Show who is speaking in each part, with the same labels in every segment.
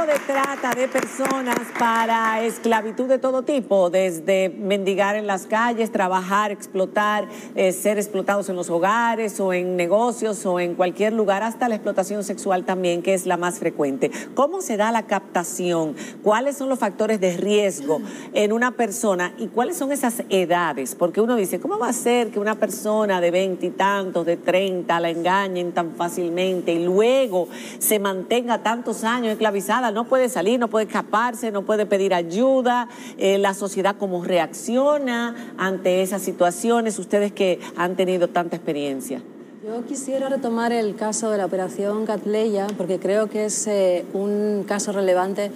Speaker 1: de trata de personas para esclavitud de todo tipo, desde mendigar en las calles, trabajar, explotar, ser explotados en los hogares o en negocios o en cualquier lugar, hasta la explotación sexual también, que es la más frecuente. ¿Cómo se da la captación? ¿Cuáles son los factores de riesgo en una persona y cuáles son esas edades? Porque uno dice, ¿cómo va a ser que una persona de 20 y tantos, de 30, la engañen tan fácilmente y luego se mantenga tantos años esclavizada? No puede salir, no puede escaparse, no puede pedir ayuda. La sociedad, ¿cómo reacciona ante esas situaciones? Ustedes que han tenido tanta experiencia.
Speaker 2: Yo quisiera retomar el caso de la operación Catleya, porque creo que es un caso relevante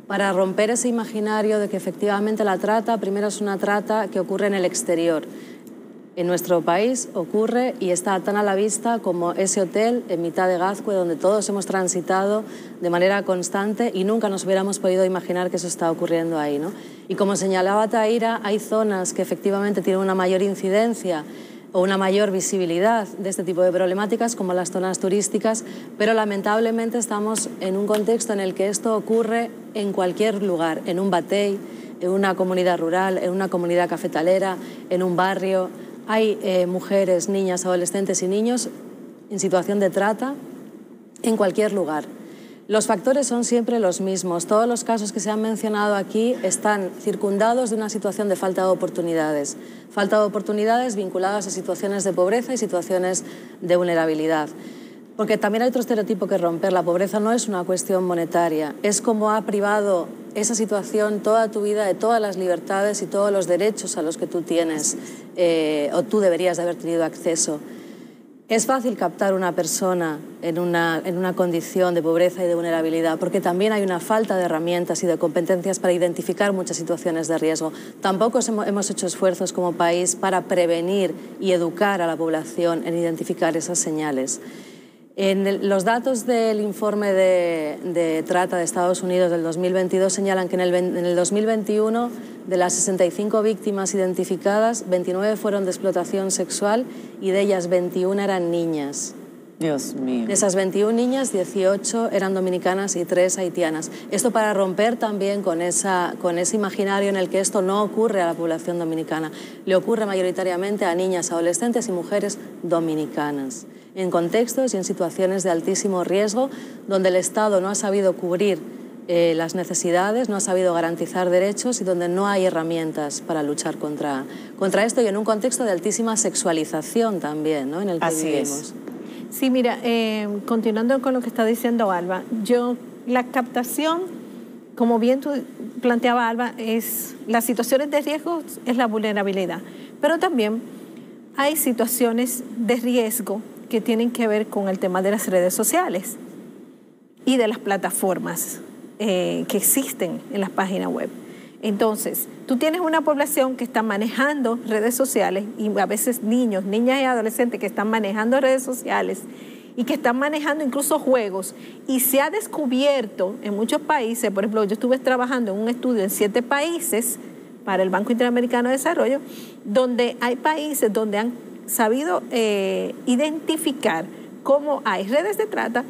Speaker 2: para romper ese imaginario de que efectivamente la trata, primero es una trata que ocurre en el exterior. En nuestro país ocurre y está tan a la vista como ese hotel en mitad de Gazcue, donde todos hemos transitado de manera constante y nunca nos hubiéramos podido imaginar que eso está ocurriendo ahí, ¿no? Y como señalaba Tahira, hay zonas que efectivamente tienen una mayor incidencia o una mayor visibilidad de este tipo de problemáticas, como las zonas turísticas, pero lamentablemente estamos en un contexto en el que esto ocurre en cualquier lugar, en un batey, en una comunidad rural, en una comunidad cafetalera, en un barrio. Hay mujeres, niñas, adolescentes y niños en situación de trata en cualquier lugar. Los factores son siempre los mismos. Todos los casos que se han mencionado aquí están circundados de una situación de falta de oportunidades. Falta de oportunidades vinculadas a situaciones de pobreza y situaciones de vulnerabilidad. Porque también hay otro estereotipo que romper. La pobreza no es una cuestión monetaria. Es como ha privado esa situación toda tu vida de todas las libertades y todos los derechos a los que tú tienes o tú deberías de haber tenido acceso. Es fácil captar una persona en una condición de pobreza y de vulnerabilidad porque también hay una falta de herramientas y de competencias para identificar muchas situaciones de riesgo. Tampoco hemos hecho esfuerzos como país para prevenir y educar a la población en identificar esas señales. Los datos del informe de trata de Estados Unidos del 2022 señalan que en el 2021, de las 65 víctimas identificadas, 29 fueron de explotación sexual y de ellas 21 eran niñas.
Speaker 1: Dios mío.
Speaker 2: De esas 21 niñas, 18 eran dominicanas y 3 haitianas. Esto para romper también con ese imaginario en el que esto no ocurre a la población dominicana. Le ocurre mayoritariamente a niñas, adolescentes y mujeres dominicanas, en contextos y en situaciones de altísimo riesgo, donde el Estado no ha sabido cubrir las necesidades, no ha sabido garantizar derechos y donde no hay herramientas para luchar contra esto, y en un contexto de altísima sexualización también, ¿no?, en el que vivimos.
Speaker 3: Sí, mira, continuando con lo que está diciendo Alba, la captación, como bien tú planteaba Alba, es las situaciones de riesgo, es la vulnerabilidad, pero también hay situaciones de riesgo que tienen que ver con el tema de las redes sociales y de las plataformas que existen en las páginas web. Entonces, tú tienes una población que está manejando redes sociales y a veces niños, niñas y adolescentes que están manejando redes sociales y que están manejando incluso juegos, y se ha descubierto en muchos países. Por ejemplo, yo estuve trabajando en un estudio en 7 países para el Banco Interamericano de Desarrollo, donde hay países donde han sabido identificar cómo hay redes de trata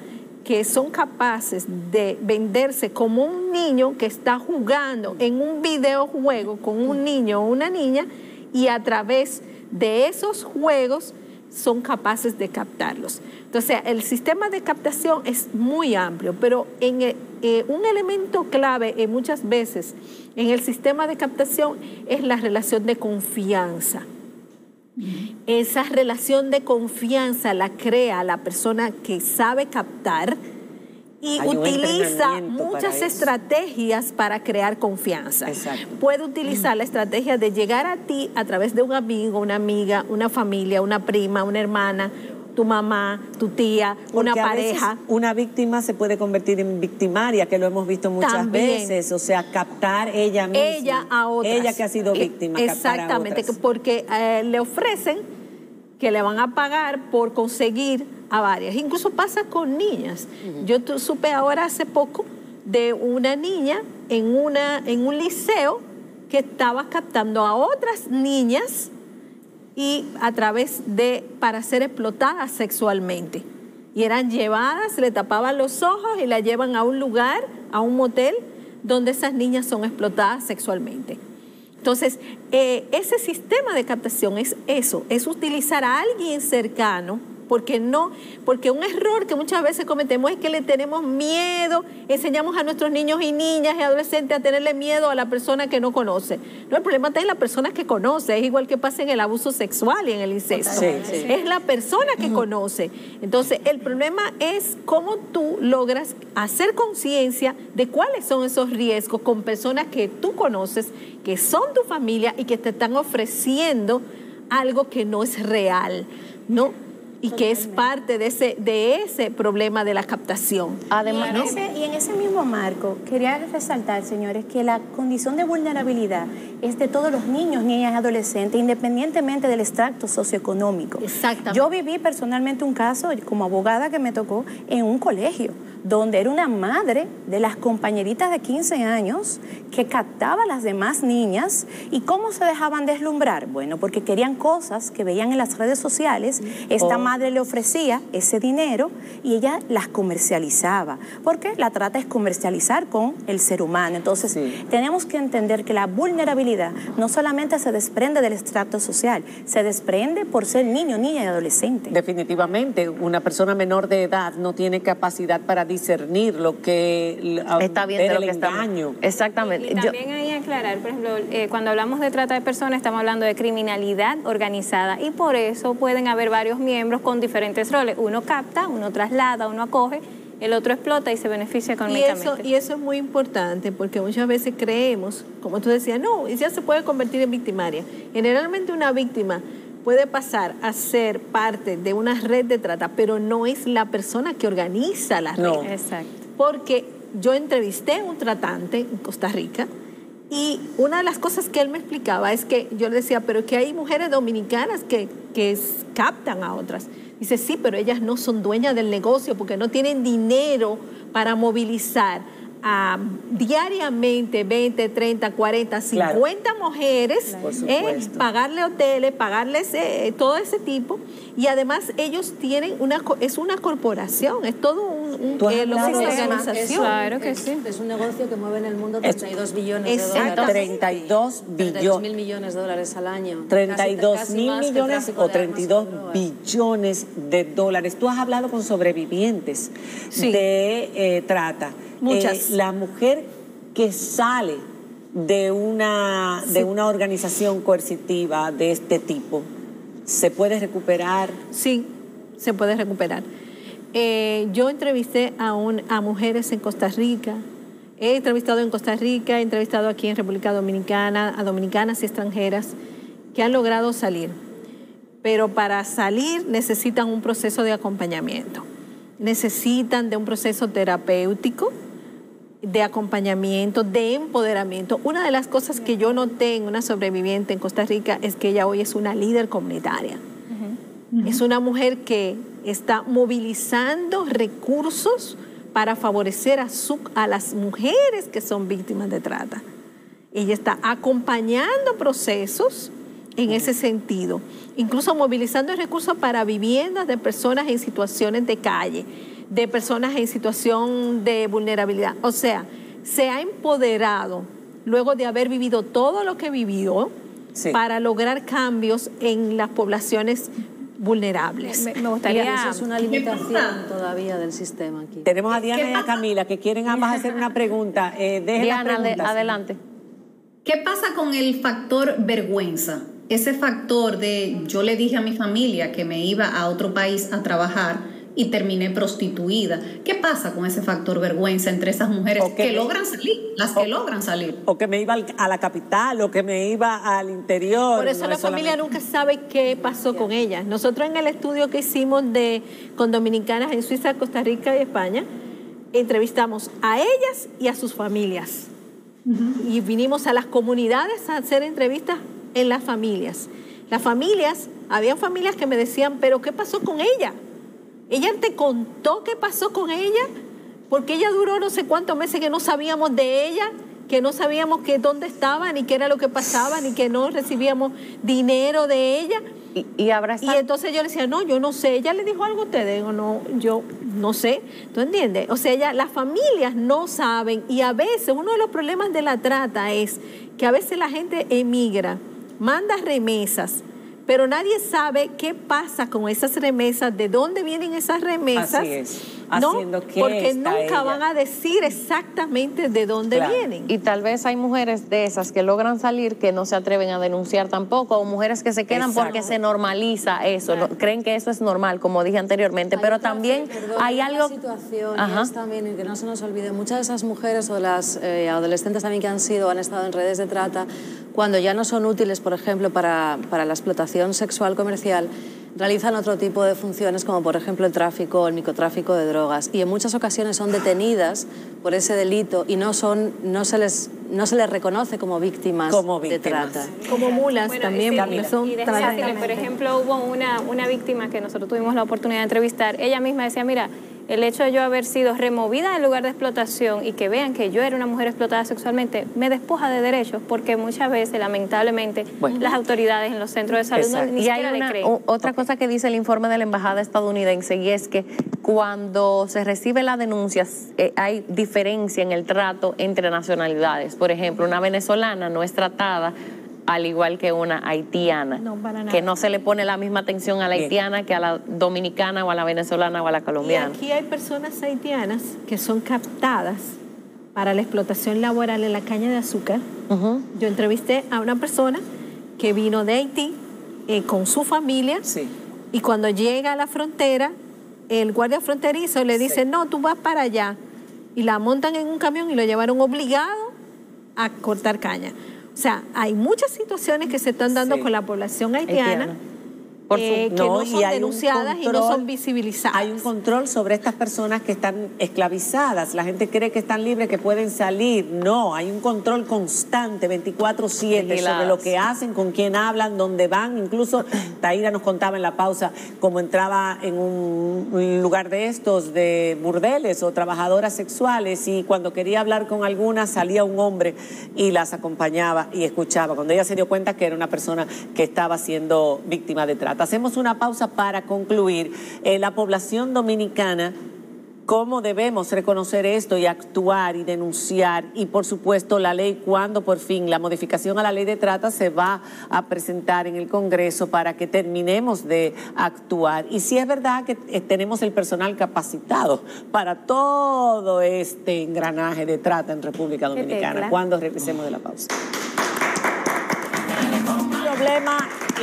Speaker 3: que son capaces de venderse como un niño que está jugando en un videojuego con un niño o una niña, y a través de esos juegos son capaces de captarlos. Entonces, el sistema de captación es muy amplio, pero un elemento clave muchas veces en el sistema de captación es la relación de confianza. Esa relación de confianza la crea la persona que sabe captar y utiliza muchas estrategias para crear confianza.
Speaker 1: Exacto.
Speaker 3: Puede utilizar la estrategia de llegar a ti a través de un amigo, una amiga, una familia, una prima, una hermana, tu mamá, tu tía, una pareja.
Speaker 1: Una víctima se puede convertir en victimaria, que lo hemos visto muchas veces, o sea, captar ella misma.
Speaker 3: Ella a otras.
Speaker 1: Ella que ha sido víctima.
Speaker 3: Exactamente, porque le ofrecen que le van a pagar por conseguir a varias. Incluso pasa con niñas. Yo supe ahora hace poco de una niña en un liceo que estaba captando a otras niñas y para ser explotadas sexualmente. Y eran llevadas, le tapaban los ojos y la llevan a un lugar, a un motel, donde esas niñas son explotadas sexualmente. Entonces, ese sistema de captación es eso, es utilizar a alguien cercano, porque un error que muchas veces cometemos es que le tenemos miedo, enseñamos a nuestros niños y niñas y adolescentes a tenerle miedo a la persona que no conoce. No, el problema está en la persona que conoce, es igual que pasa en el abuso sexual y en el incesto. Sí. Es la persona que conoce. Entonces, el problema es cómo tú logras hacer conciencia de cuáles son esos riesgos con personas que tú conoces, que son tu familia y que te están ofreciendo algo que no es real, ¿no? Y que es parte de ese problema de la captación.
Speaker 4: Además, y en ese mismo marco, quería resaltar, señores, que la condición de vulnerabilidad es de todos los niños, niñas y adolescentes, independientemente del extracto socioeconómico.
Speaker 3: Exactamente.
Speaker 4: Yo viví personalmente un caso, como abogada, que me tocó en un colegio, donde era una madre de las compañeritas de 15 años que captaba a las demás niñas. ¿Y cómo se dejaban deslumbrar? Bueno, porque querían cosas que veían en las redes sociales. Esta madre le ofrecía ese dinero y ella las comercializaba, porque la trata es comercializar con el ser humano. Entonces, tenemos que entender que la vulnerabilidad no solamente se desprende del estrato social, se desprende por ser niño, niña y adolescente.
Speaker 1: Definitivamente, una persona menor de edad no tiene capacidad para discernir lo que
Speaker 5: está bien de lo que
Speaker 1: engaño.
Speaker 5: Exactamente.
Speaker 6: Y también hay que aclarar, por ejemplo, cuando hablamos de trata de personas estamos hablando de criminalidad organizada y por eso pueden haber varios miembros con diferentes roles. Uno capta, uno traslada, uno acoge, el otro explota y se beneficia económicamente.
Speaker 3: Y eso es muy importante porque muchas veces creemos, como tú decías, no, ya se puede convertir en victimaria. Generalmente una víctima puede pasar a ser parte de una red de trata, pero no es la persona que organiza la red.
Speaker 6: No. Exacto.
Speaker 3: Porque yo entrevisté a un tratante en Costa Rica y una de las cosas que él me explicaba es que yo le decía, pero que hay mujeres dominicanas que captan a otras. Dice, sí, pero ellas no son dueñas del negocio porque no tienen dinero para movilizar diariamente 20, 30, 40, 50 mujeres, pagarle hoteles, pagarles todo ese tipo, y además ellos tienen es una corporación, es todo una organización.
Speaker 2: Claro que sí. Es un negocio que mueve en el mundo 32 billones de dólares.
Speaker 1: 32
Speaker 2: mil millones de dólares al año.
Speaker 1: 32 mil millones o 32 billones de dólares. Tú has hablado con sobrevivientes de trata.
Speaker 3: Muchas.
Speaker 1: La mujer que sale de una organización coercitiva de este tipo, ¿se puede recuperar?
Speaker 3: Sí, se puede recuperar. Yo entrevisté a mujeres en Costa Rica, he entrevistado en Costa Rica, he entrevistado aquí en República Dominicana, a dominicanas y extranjeras que han logrado salir. Pero para salir necesitan un proceso de acompañamiento, necesitan de un proceso terapéutico, de acompañamiento, de empoderamiento. Una de las cosas que yo noté en una sobreviviente en Costa Rica es que ella hoy es una líder comunitaria. Es una mujer que está movilizando recursos para favorecer a las mujeres que son víctimas de trata. Ella está acompañando procesos en ese sentido, incluso movilizando recursos para viviendas de personas en situaciones de calle, de personas en situación de vulnerabilidad. O sea, se ha empoderado luego de haber vivido todo lo que vivió para lograr cambios en las poblaciones vulnerables.
Speaker 2: Me gustaría... Eso es una limitación todavía del sistema aquí.
Speaker 1: Tenemos a Diana y a Camila que quieren ambas hacer una pregunta.
Speaker 5: Diana, adelante.
Speaker 7: ¿Qué pasa con el factor vergüenza? Ese factor de yo le dije a mi familia que me iba a otro país a trabajar y terminé prostituida. ¿Qué pasa con ese factor vergüenza entre esas mujeres que logran salir, las que logran salir?
Speaker 1: O que me iba a la capital, o que me iba al interior.
Speaker 3: Por eso la familia nunca sabe qué pasó con ellas. Nosotros en el estudio que hicimos con dominicanas en Suiza, Costa Rica y España, entrevistamos a ellas y a sus familias. Y vinimos a las comunidades a hacer entrevistas en las familias. Las familias, habían familias que me decían, pero ¿qué pasó con ella? ¿Ella te contó qué pasó con ella? Porque ella duró no sé cuántos meses que no sabíamos de ella, que no sabíamos dónde estaba, ni qué era lo que pasaba, ni que no recibíamos dinero de ella.
Speaker 5: Y habrá
Speaker 3: Y entonces yo le decía, no, yo no sé, ella le dijo algo a ustedes, o no, yo no sé, ¿tú entiendes? O sea, las familias no saben, y a veces uno de los problemas de la trata es que a veces la gente emigra, manda remesas, pero nadie sabe qué pasa con esas remesas, de dónde vienen esas remesas.
Speaker 1: Así es.
Speaker 3: ¿no?
Speaker 1: Haciendo que
Speaker 3: porque
Speaker 1: está
Speaker 3: nunca
Speaker 1: ella.
Speaker 3: van a decir exactamente de dónde vienen.
Speaker 5: Y tal vez hay mujeres de esas que logran salir que no se atreven a denunciar tampoco, o mujeres que se quedan porque se normaliza eso, creen que eso es normal, como dije anteriormente, pero también hay algo...
Speaker 2: situación, y es también, y que no se nos olvide, muchas de esas mujeres o las adolescentes también que han estado en redes de trata, cuando ya no son útiles, por ejemplo, para la explotación sexual comercial, realizan otro tipo de funciones, como por ejemplo el tráfico o el microtráfico de drogas, y en muchas ocasiones son detenidas por ese delito y no se les reconoce como víctimas de trata.
Speaker 3: Como mulas también,
Speaker 6: sí,
Speaker 3: porque son
Speaker 6: y déjame decirle, por ejemplo, hubo una víctima que nosotros tuvimos la oportunidad de entrevistar. Ella misma decía, mira, el hecho de yo haber sido removida del lugar de explotación y que vean que yo era una mujer explotada sexualmente me despoja de derechos, porque muchas veces, lamentablemente, las autoridades en los centros de salud ni siquiera le creen.
Speaker 5: Otra cosa que dice el informe de la embajada estadounidense, y es que cuando se recibe la denuncia hay diferencia en el trato entre nacionalidades. Por ejemplo, una venezolana no es tratada al igual que una haitiana, que no se le pone la misma atención a la haitiana que a la dominicana o a la venezolana o a la colombiana.
Speaker 3: Y aquí hay personas haitianas que son captadas para la explotación laboral en la caña de azúcar. Yo entrevisté a una persona que vino de Haití con su familia, y cuando llega a la frontera, el guardia fronterizo le dice, no, tú vas para allá, y la montan en un camión y lo llevaron obligado a cortar caña. O sea, hay muchas situaciones que se están dando con la población haitiana que no son denunciadas y no son visibilizadas.
Speaker 1: Hay un control sobre estas personas que están esclavizadas. La gente cree que están libres, que pueden salir. No, hay un control constante, 24/7, sobre lo que hacen, con quién hablan, dónde van. Incluso Taira nos contaba en la pausa cómo entraba en un lugar de estos, de burdeles o trabajadoras sexuales, y cuando quería hablar con algunas salía un hombre y las acompañaba y escuchaba. Cuando ella se dio cuenta que era una persona que estaba siendo víctima de trata. Hacemos una pausa para concluir. La población dominicana, cómo debemos reconocer esto y actuar y denunciar, y por supuesto la ley, cuando por fin la modificación a la ley de trata se va a presentar en el Congreso para que terminemos de actuar. Y si es verdad que tenemos el personal capacitado para todo este engranaje de trata en República Dominicana. Cuando regresemos de la pausa. Problema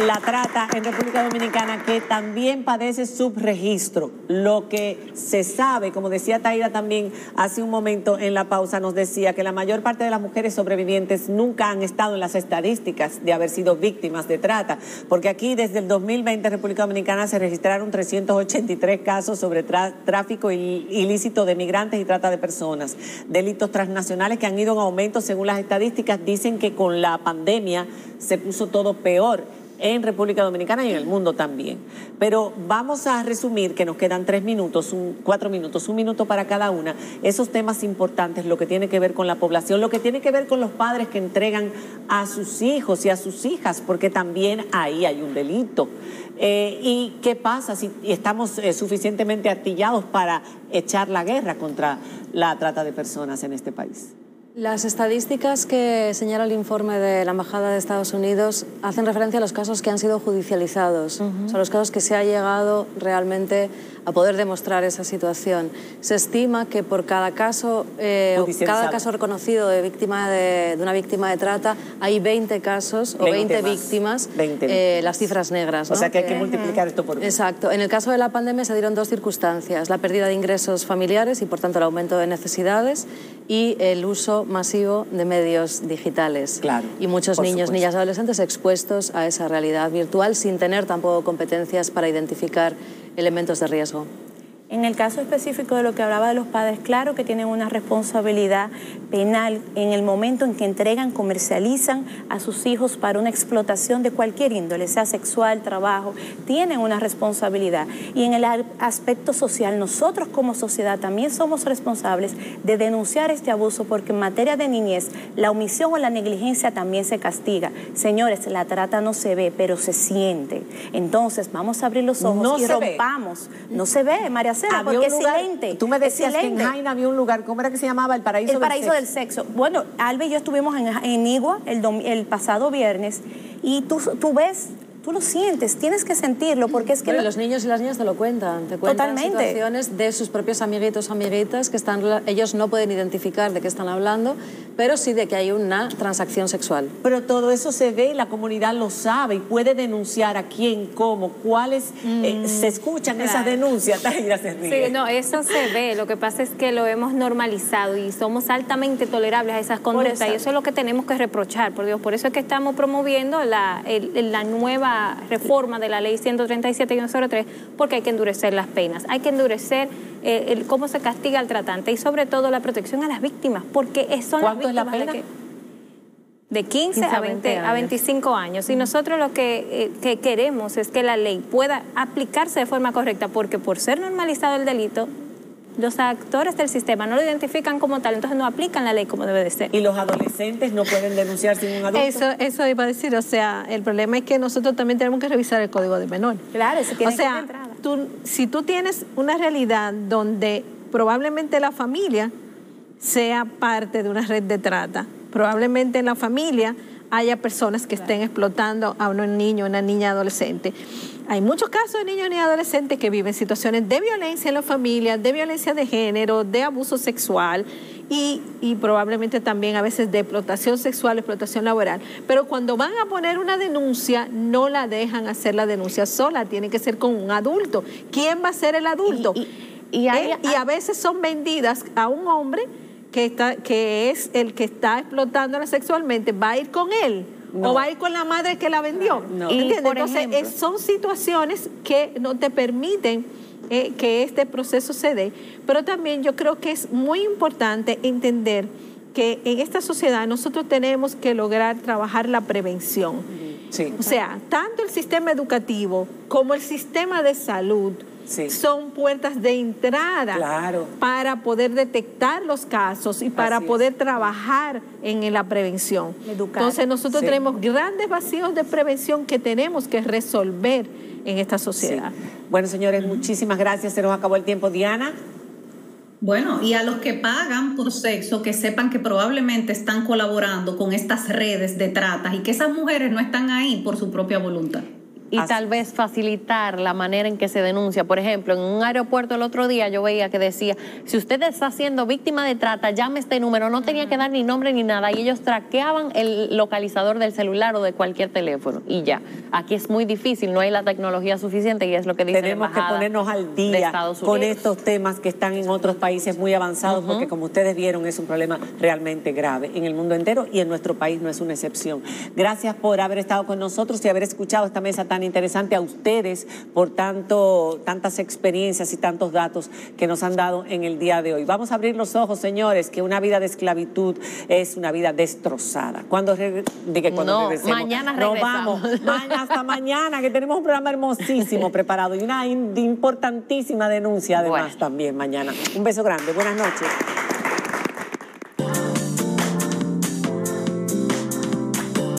Speaker 1: la trata en República Dominicana, que también padece subregistro. Lo que se sabe, como decía Taira también hace un momento en la pausa, nos decía que la mayor parte de las mujeres sobrevivientes nunca han estado en las estadísticas de haber sido víctimas de trata, porque aquí desde el 2020 en República Dominicana se registraron 383 casos sobre tráfico ilícito de migrantes y trata de personas, delitos transnacionales que han ido en aumento. Según las estadísticas, dicen que con la pandemia se puso todo peor en República Dominicana y en el mundo también. Pero vamos a resumir, que nos quedan 4 minutos, un minuto para cada una, esos temas importantes, lo que tiene que ver con la población, lo que tiene que ver con los padres que entregan a sus hijos y a sus hijas, porque también ahí hay un delito. ¿Y qué pasa si estamos suficientemente artillados para echar la guerra contra la trata de personas en este país?
Speaker 2: Las estadísticas que señala el informe de la Embajada de Estados Unidos hacen referencia a los casos que han sido judicializados, son los casos que se ha llegado realmente a poder demostrar esa situación. Se estima que por cada caso reconocido de una víctima de trata, hay 20 casos o 20 víctimas, las cifras negras, ¿no?
Speaker 1: O sea que hay que multiplicar esto por 20.
Speaker 2: Exacto. En el caso de la pandemia se dieron dos circunstancias: la pérdida de ingresos familiares y por tanto el aumento de necesidades, y el uso masivo de medios digitales.
Speaker 1: Claro,
Speaker 2: y muchos niños, niñas y adolescentes expuestos a esa realidad virtual sin tener tampoco competencias para identificar elementos de riesgo.
Speaker 4: En el caso específico de lo que hablaba de los padres, claro que tienen una responsabilidad penal en el momento en que entregan, comercializan a sus hijos para una explotación de cualquier índole, sea sexual, trabajo, tienen una responsabilidad. Y en el aspecto social, nosotros como sociedad también somos responsables de denunciar este abuso, porque en materia de niñez, la omisión o la negligencia también se castiga. Señores, la trata no se ve, pero se siente. Entonces, vamos a abrir los ojos y rompamos. No se ve, María Cela, porque es silente.
Speaker 1: Tú me decías que en Jaina había un lugar, ¿cómo era que se llamaba? El Paraíso
Speaker 4: del Sexo. Bueno, Alba y yo estuvimos en Igua el pasado viernes y tú ves, tú lo sientes, tienes que sentirlo, porque es que...
Speaker 2: Bueno, los niños y las niñas te lo cuentan, situaciones de sus propios amiguitos, amiguitas, que ellos no pueden identificar de qué están hablando, pero sí de que hay una transacción sexual.
Speaker 1: Pero todo eso se ve y la comunidad lo sabe y puede denunciar a quién, cómo, cuáles se escuchan esas denuncias.
Speaker 6: Sí, no, eso se ve. Lo que pasa es que lo hemos normalizado y somos altamente tolerables a esas conductas, y eso es lo que tenemos que reprochar, por Dios. Por eso es que estamos promoviendo la nueva reforma de la ley 137-103, porque hay que endurecer las penas, hay que endurecer cómo se castiga al tratante y sobre todo la protección a las víctimas, porque son las víctimas.
Speaker 1: ¿Cuánto es la pena?
Speaker 6: De 15 a 25 años. Y nosotros lo que queremos es que la ley pueda aplicarse de forma correcta, porque por ser normalizado el delito, los actores del sistema no lo identifican como tal, entonces no aplican la ley como debe de ser.
Speaker 1: ¿Y los adolescentes no pueden denunciar sin un adulto?
Speaker 3: Eso iba a decir, o sea, el problema es que nosotros también tenemos que revisar el Código de Menor.
Speaker 4: Claro, eso tiene que ser de entrada.
Speaker 3: Si tú tienes una realidad donde probablemente la familia sea parte de una red de trata, probablemente en la familia haya personas que estén explotando a un niño, una niña, adolescente. Hay muchos casos de niños y adolescentes que viven situaciones de violencia en la familia, de violencia de género, de abuso sexual y probablemente también a veces de explotación sexual, explotación laboral. Pero cuando van a poner una denuncia, no la dejan hacer la denuncia sola, tiene que ser con un adulto. ¿Quién va a ser el adulto? Y a veces son vendidas a un hombre que es el que está explotándola sexualmente, va a ir con él. No. O va a ir con la madre que la vendió. No. Entonces, son situaciones que no te permiten que este proceso se dé. Pero también yo creo que es muy importante entender que en esta sociedad nosotros tenemos que lograr trabajar la prevención. Sí. O sea, tanto el sistema educativo como el sistema de salud son puertas de entrada para poder detectar los casos y para poder trabajar en la prevención. Entonces nosotros tenemos grandes vacíos de prevención que tenemos que resolver en esta sociedad.
Speaker 1: Bueno, señores, muchísimas gracias. Se nos acabó el tiempo. Diana.
Speaker 7: Bueno, y a los que pagan por sexo, que sepan que probablemente están colaborando con estas redes de trata y que esas mujeres no están ahí por su propia voluntad.
Speaker 5: Y tal vez facilitar la manera en que se denuncia. Por ejemplo, en un aeropuerto el otro día yo veía que decía, si usted está siendo víctima de trata, llame este número. No tenía que dar ni nombre ni nada. Y ellos traqueaban el localizador del celular o de cualquier teléfono. Y ya. Aquí es muy difícil, no hay la tecnología suficiente y es lo que dice
Speaker 1: Tenemos que ponernos al día con estos temas que están en otros países muy avanzados, porque como ustedes vieron es un problema realmente grave en el mundo entero y en nuestro país no es una excepción. Gracias por haber estado con nosotros y haber escuchado esta mesa tan interesante, a ustedes por tantas experiencias y tantos datos que nos han dado en el día de hoy. Vamos a abrir los ojos, señores, que una vida de esclavitud es una vida destrozada. Cuando regresemos,
Speaker 5: mañana regresamos.
Speaker 1: Nos vamos. Hasta mañana, que tenemos un programa hermosísimo preparado y una importantísima denuncia además también mañana. Un beso grande. Buenas noches.